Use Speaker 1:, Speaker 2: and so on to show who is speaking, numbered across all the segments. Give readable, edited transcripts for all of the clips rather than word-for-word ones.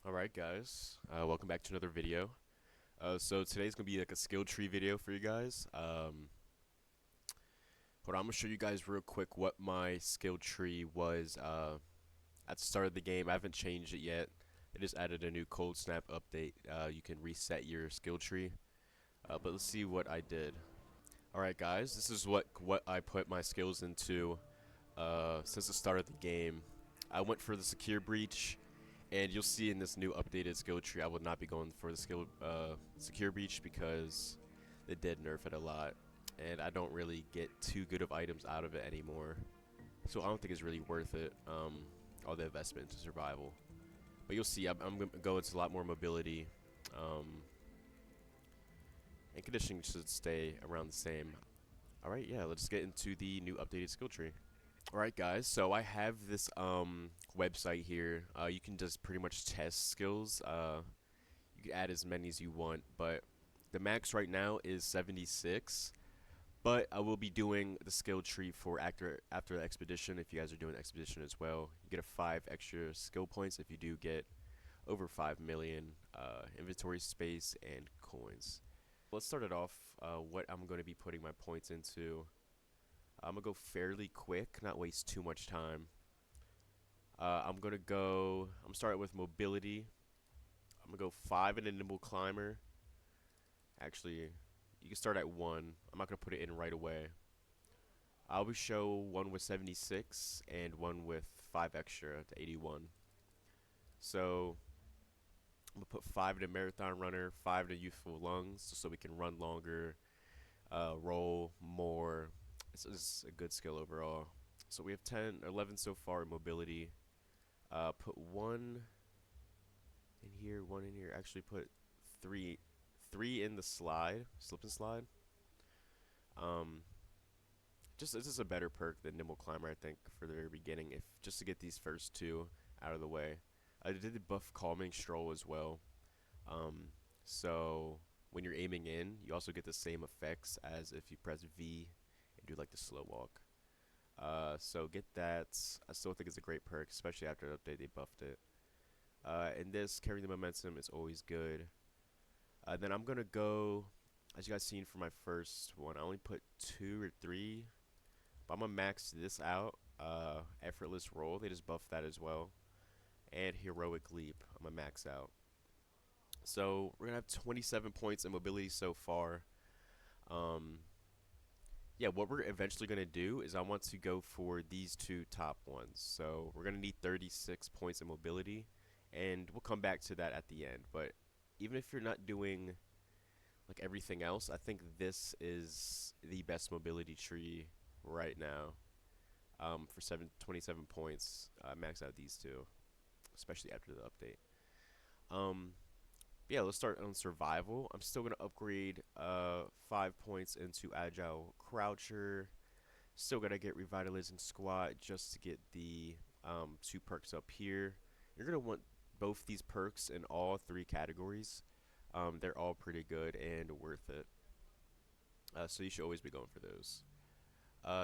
Speaker 1: Alright guys, welcome back to another video. So today's gonna be like a skill tree video for you guys. Hold on, I'm gonna show you guys real quick what my skill tree was at the start of the game. I haven't changed it yet. They just added a new cold snap update. You can reset your skill tree. But let's see what I did. Alright guys, this is what I put my skills into since the start of the game. I went for the secure breach. And you'll see in this new updated skill tree, I would not be going for the secure breach because they did nerf it a lot, and I don't really get too good of items out of it anymore. So I don't think it's really worth it. All the investment into survival. But you'll see, I'm gonna go into a lot more mobility, and conditioning should stay around the same. All right, yeah, let's get into the new updated skill tree. Alright guys, so I have this website here. You can just pretty much test skills. You can add as many as you want, but the max right now is 76. But I will be doing the skill tree for after the expedition. If you guys are doing the expedition as well, you get a 5 extra skill points if you do get over 5 million inventory space and coins. Let's start it off. What I'm going to be putting my points into. I'm gonna go fairly quick, not waste too much time. I'm starting with mobility. I'm gonna go 5 in a nimble climber. Actually, you can start at 1. I'm not gonna put it in right away. I'll be show one with 76 and one with 5 extra to 81. So I'm gonna put 5 in a marathon runner, 5 in a youthful lungs, so we can run longer, roll more. It's a good skill overall. So we have 10, 11 so far in mobility. Put 1 in here, 1 in here. Actually, put 3, 3 in the slide, slip and slide. Just this is a better perk than nimble climber, I think, for the very beginning. If just to get these first 2 out of the way. I did buff calming stroll as well. So when you're aiming in, you also get the same effects as if you press V and do like the slow walk. So get that. I still think it's a great perk, especially after the update they buffed it. And this carrying the momentum is always good. Then I'm gonna go, as you guys seen for my first one, I only put 2 or 3, but I'm gonna max this out. Effortless roll, they just buffed that as well, and heroic leap, I'm gonna max out. So we're gonna have 27 points in mobility so far. Yeah, what we're eventually going to do is I want to go for these 2 top ones. So we're going to need 36 points in mobility, and we'll come back to that at the end. But even if you're not doing like everything else, I think this is the best mobility tree right now. For 27 points, max out these 2, especially after the update. Yeah, let's start on survival. I'm still gonna upgrade 5 points into agile croucher. Still gotta get revitalizing squat just to get the 2 perks up here. You're gonna want both these perks in all 3 categories. They're all pretty good and worth it. So you should always be going for those.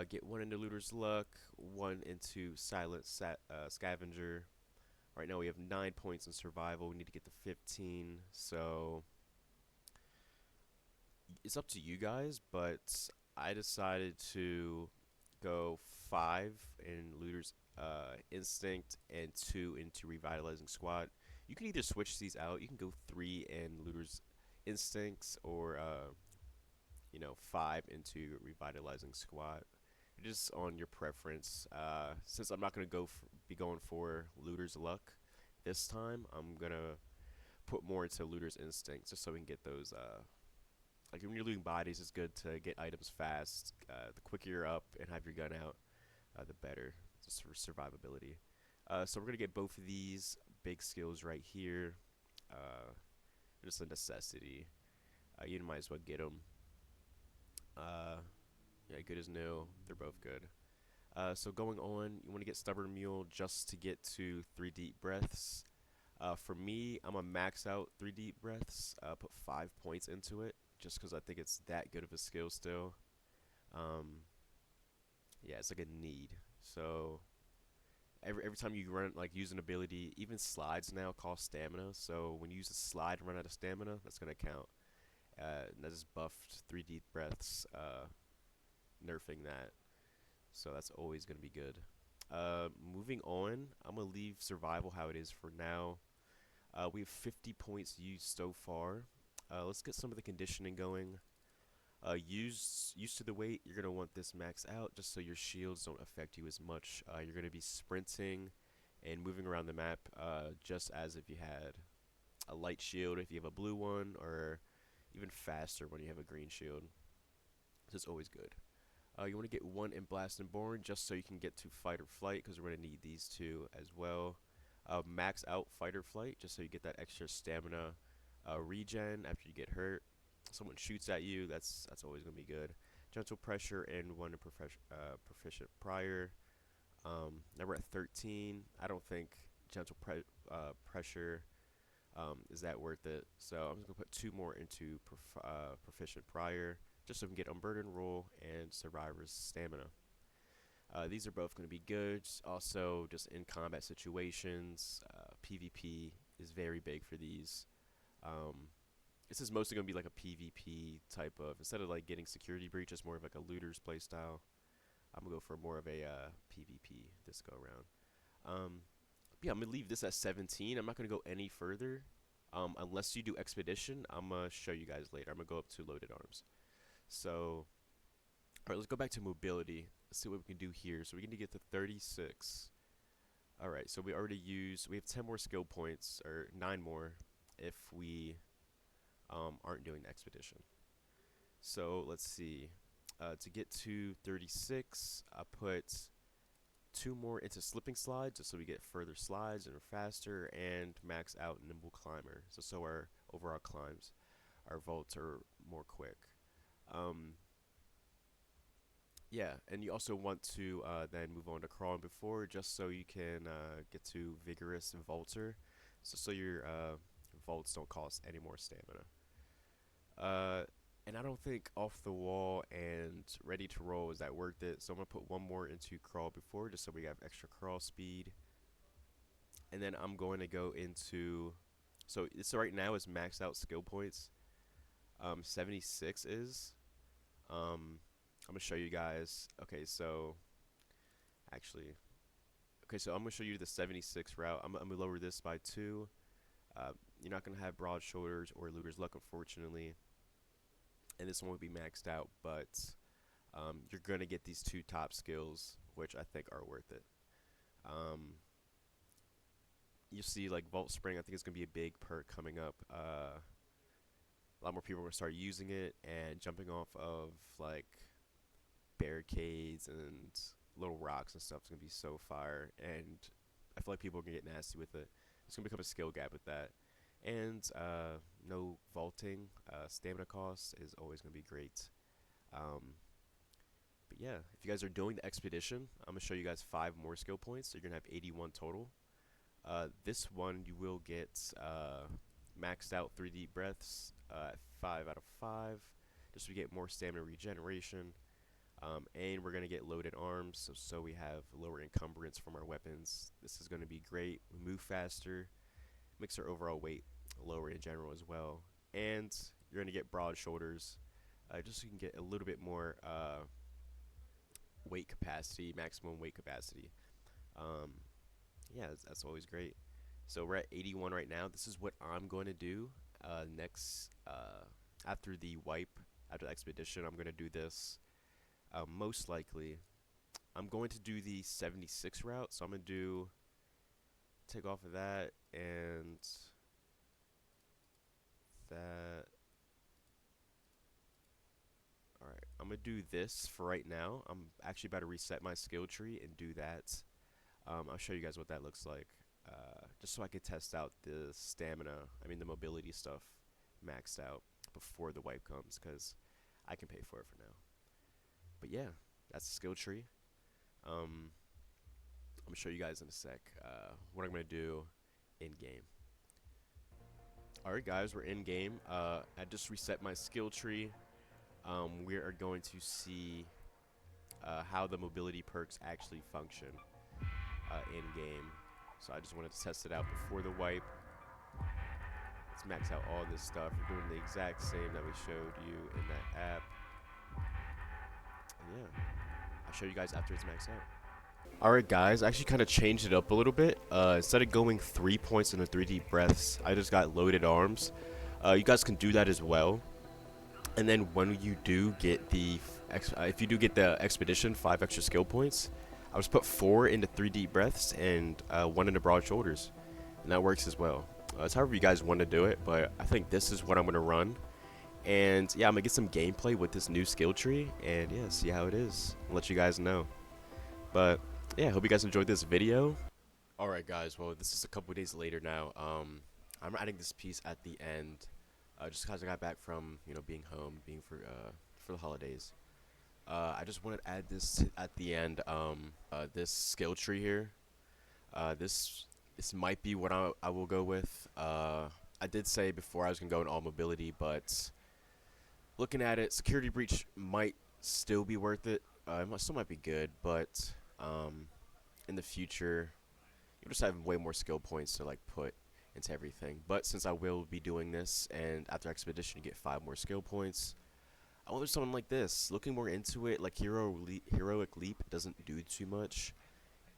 Speaker 1: Get 1 into looter's luck, 1 into silent scavenger. Right now we have 9 points in survival. We need to get to 15. So it's up to you guys, but I decided to go 5 in looter's instinct and 2 into revitalizing squat. You can either switch these out. You can go 3 in looter's instincts, or 5 into revitalizing squat. Just on your preference. Since I'm not gonna be going for looter's luck this time, I'm gonna put more into looter's instinct just so we can get those. Like when you're looting bodies, it's good to get items fast. The quicker you're up and have your gun out, the better, just for survivability. So we're gonna get both of these big skills right here. Just a necessity. You might as well get them. Yeah, good as new. They're both good. So going on, you want to get Stubborn Mule just to get to 3 deep breaths. For me, I'm going to max out 3 deep breaths, put 5 points into it, just because I think it's that good of a skill still. Yeah, it's like a need. So every time you run like use an ability, even slides now cost stamina. So when you use a slide and run out of stamina, that's gonna count. And that is buffed 3 deep breaths, nerfing that. So that's always gonna be good. Moving on, I'm gonna leave survival how it is for now. We have 50 points used so far. Let's get some of the conditioning going. Used to the weight, you're gonna want this max out just so your shields don't affect you as much. You're gonna be sprinting and moving around the map just as if you had a light shield if you have a blue one, or even faster when you have a green shield. This is always good. You want to get 1 in Blast and Born just so you can get to Fight or Flight, because we're going to need these two as well. Max out Fight or Flight just so you get that extra stamina regen after you get hurt. Someone shoots at you, that's always going to be good. Gentle Pressure and 1 in Proficient Prior. Now we're at 13. I don't think Gentle Pressure is that worth it. So I'm just going to put 2 more into Proficient Prior, just so we can get Unburden Roll and Survivor's Stamina. These are both going to be good. Also, just in combat situations, PvP is very big for these. This is mostly going to be like a PvP type of, instead of like getting Security Breach, it's more of like a looter's playstyle. I'm going to go for more of a PvP this go around. Yeah, I'm going to leave this at 17. I'm not going to go any further. Unless you do Expedition, I'm going to show you guys later. I'm going to go up to Loaded Arms. So, alright, let's go back to mobility. Let's see what we can do here. So we can get to 36. Alright, so we already used, we have 10 more skill points, or 9 more, if we aren't doing the expedition. So, let's see. To get to 36, I put 2 more into slipping slides, just so we get further slides and are faster, and max out nimble climber. So our overall climbs, our vaults are more quick. Yeah, and you also want to then move on to crawling before, just so you can get to vigorous vaulter, so your vaults don't cost any more stamina. And I don't think off the wall and ready to roll is that worth it, so I'm gonna put 1 more into crawl before, just so we have extra crawl speed. And then I'm going to go into, so right now is maxed out skill points. 76 is. I'm gonna show you guys. Okay, so actually, so I'm gonna show you the 76 route. I'm gonna lower this by 2. You're not gonna have broad shoulders or looter's luck, unfortunately, and this one will be maxed out. But you're gonna get these 2 top skills, which I think are worth it. You'll see like Vault Spring. I think it's gonna be a big perk coming up. A lot more people are gonna start using it and jumping off of like barricades and little rocks and stuff. It's gonna be so fire, and I feel like people are gonna get nasty with it. It's gonna become a skill gap with that, and no vaulting. Stamina cost is always gonna be great. But yeah, if you guys are doing the expedition, I'm gonna show you guys 5 more skill points. So you're gonna have 81 total. This one you will get maxed out 3 deep breaths, 5 out of 5, just to get more stamina regeneration. And we're going to get loaded arms, so we have lower encumbrance from our weapons. This is going to be great. We move faster, makes our overall weight lower in general as well. And you're going to get broad shoulders, just so you can get a little bit more weight capacity, maximum weight capacity. Yeah, that's always great. So we're at 81 right now. This is what I'm going to do next. After the wipe, after the expedition, I'm going to do this. Most likely, I'm going to do the 76 route. So I'm going to take off of that and that. Alright, I'm going to do this for right now. I'm actually about to reset my skill tree and do that. I'll show you guys what that looks like. Just so I could test out the stamina, the mobility stuff maxed out before the wipe comes, because I can pay for it for now. But yeah, that's the skill tree. I'm going to show you guys in a sec what I'm going to do in-game. Alright guys, we're in-game. I just reset my skill tree. We are going to see how the mobility perks actually function. in game. So I just wanted to test it out before the wipe. Let's max out all this stuff. We're doing the exact same that we showed you in that app. And yeah, I'll show you guys after it's maxed out. Alright guys, I actually kind of changed it up a little bit. Instead of going 3 points into 3 deep breaths, I just got loaded arms. You guys can do that as well. And then when you do get the, if you do get the expedition, 5 extra skill points, I'll just put 4 into 3 deep breaths and 1 into broad shoulders. And that works as well. It's however you guys want to do it, but I think this is what I'm going to run. And yeah, I'm going to get some gameplay with this new skill tree, and yeah, see how it is. I'll let you guys know. But yeah, hope you guys enjoyed this video. Alright guys, well this is a couple days later now. I'm adding this piece at the end, just because I got back from, you know, being home, being for the holidays. I just wanted to add this at the end, this skill tree here. This might be what I will go with. I did say before I was going to go in all mobility, but looking at it, security breach might still be worth it. Still might be good, but in the future, you just have way more skill points to like put into everything. But since I will be doing this, and after expedition you get 5 more skill points, I want something like this. Looking more into it, like heroic leap doesn't do too much,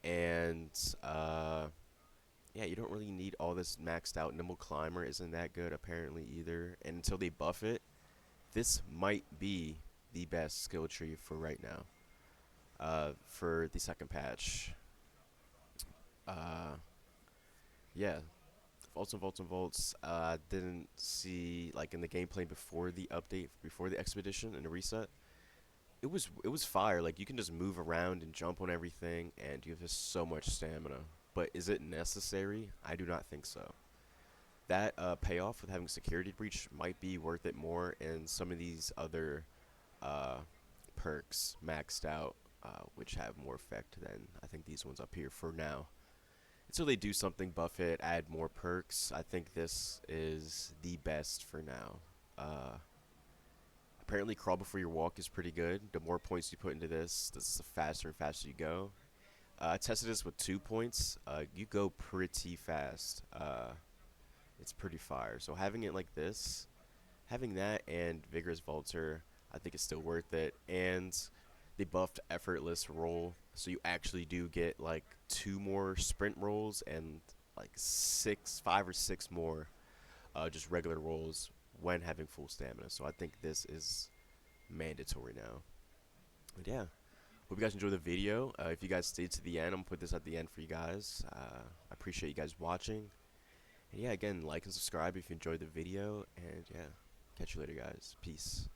Speaker 1: and yeah, you don't really need all this maxed out. Nimble climber isn't that good apparently either, and until they buff it, this might be the best skill tree for right now. For the second patch. Yeah, vaults. Didn't see like in the gameplay before the update, before the expedition and the reset. It was fire. Like you can just move around and jump on everything, and you have just so much stamina. But is it necessary? I do not think so. That payoff with having security breach might be worth it more, and some of these other uh, perks maxed out, which have more effect than I think these ones up here for now. Until they do something, buff it, add more perks, I think this is the best for now. Apparently crawl before you walk is pretty good. The more points you put into this, the faster and faster you go. I tested this with 2 points. You go pretty fast. It's pretty fire. So having it like this, having that and Vigorous Vaulter, I think it's still worth it. And they buffed effortless roll, so you actually do get like 2 more sprint rolls and like 5 or 6 more just regular rolls when having full stamina. So I think this is mandatory now. But yeah, hope you guys enjoyed the video. If you guys stayed to the end, I'm gonna put this at the end for you guys. I appreciate you guys watching. And yeah, again, like and subscribe if you enjoyed the video. And yeah, catch you later, guys. Peace.